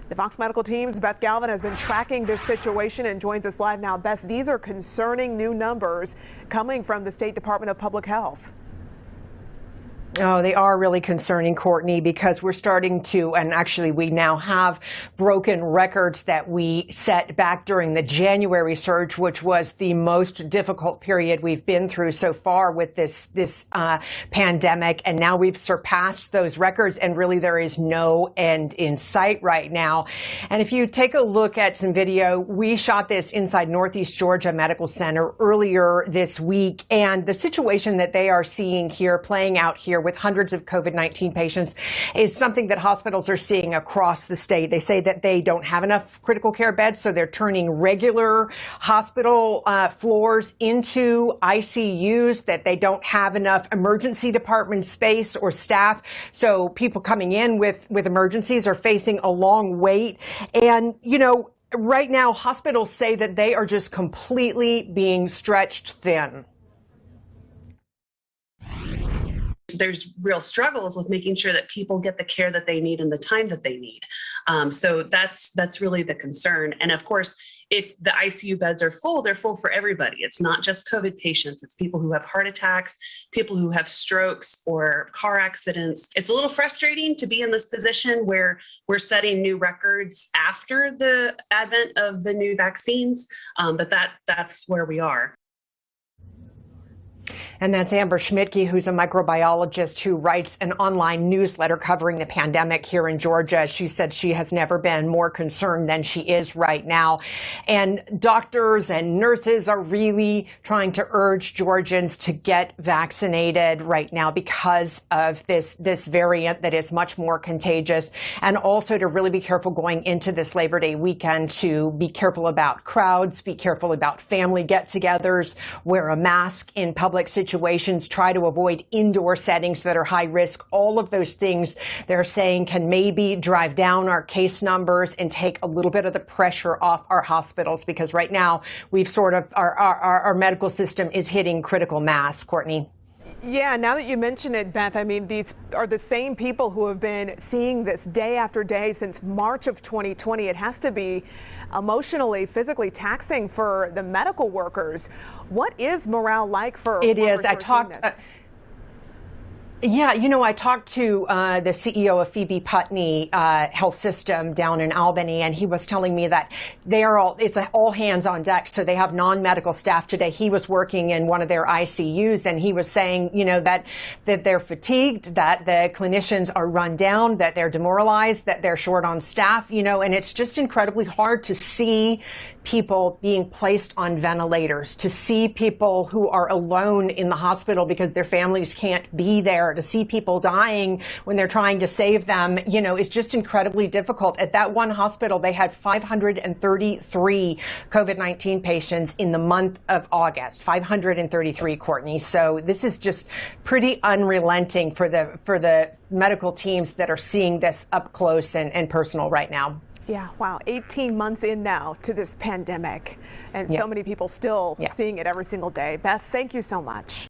The Fox Medical Team's Beth Galvin has been tracking this situation and joins us live now. Beth, these are concerning new numbers coming from the State Department of Public Health. Oh, they are really concerning, Courtney, because we're starting to, and actually we now have broken records that we set back during the January surge, which was the most difficult period we've been through so far with this pandemic. And now we've surpassed those records, and really there is no end in sight right now. And if you take a look at some video, we shot this inside Northeast Georgia Medical Center earlier this week, and the situation that they are seeing here, playing out here with hundreds of COVID-19 patients, is something that hospitals are seeing across the state. They say that they don't have enough critical care beds, so they're turning regular hospital floors into ICUs, that they don't have enough emergency department space or staff. So people coming in with emergencies are facing a long wait. And, you know, right now hospitals say that they are just completely being stretched thin. There's real struggles with making sure that people get the care that they need and the time that they need. So that's really the concern. And of course, if the ICU beds are full, they're full for everybody. It's not just COVID patients. It's people who have heart attacks, people who have strokes or car accidents. It's a little frustrating to be in this position where we're setting new records after the advent of the new vaccines, but that's where we are. And that's Amber Schmidtke, who's a microbiologist who writes an online newsletter covering the pandemic here in Georgia. She said she has never been more concerned than she is right now. And doctors and nurses are really trying to urge Georgians to get vaccinated right now because of this variant that is much more contagious, and also to really be careful going into this Labor Day weekend, to be careful about crowds, be careful about family get-togethers, wear a mask in public situations, try to avoid indoor settings that are high risk. All of those things they're saying can maybe drive down our case numbers and take a little bit of the pressure off our hospitals, because right now we've sort of, our medical system is hitting critical mass. Courtney. Yeah, now that you mention it, Beth, I mean, these are the same people who have been seeing this day after day since March of 2020. It has to be emotionally, physically taxing for the medical workers. What is morale like for it workers is. I talked. Yeah, you know, I talked to the CEO of Phoebe Putney Health System down in Albany, and he was telling me that they are it's all hands on deck. So they have non-medical staff today. He was working in one of their ICUs, and he was saying, you know, that they're fatigued, that the clinicians are run down, that they're demoralized, that they're short on staff, you know, and it's just incredibly hard to see people being placed on ventilators, to see people who are alone in the hospital because their families can't be there, to see people dying when they're trying to save them, you know, is just incredibly difficult. At that one hospital, they had 533 COVID-19 patients in the month of August, 533, Courtney. So this is just pretty unrelenting for the medical teams that are seeing this up close and personal right now. Yeah, wow, 18 months in now to this pandemic, and so many people still seeing it every single day. Beth, thank you so much.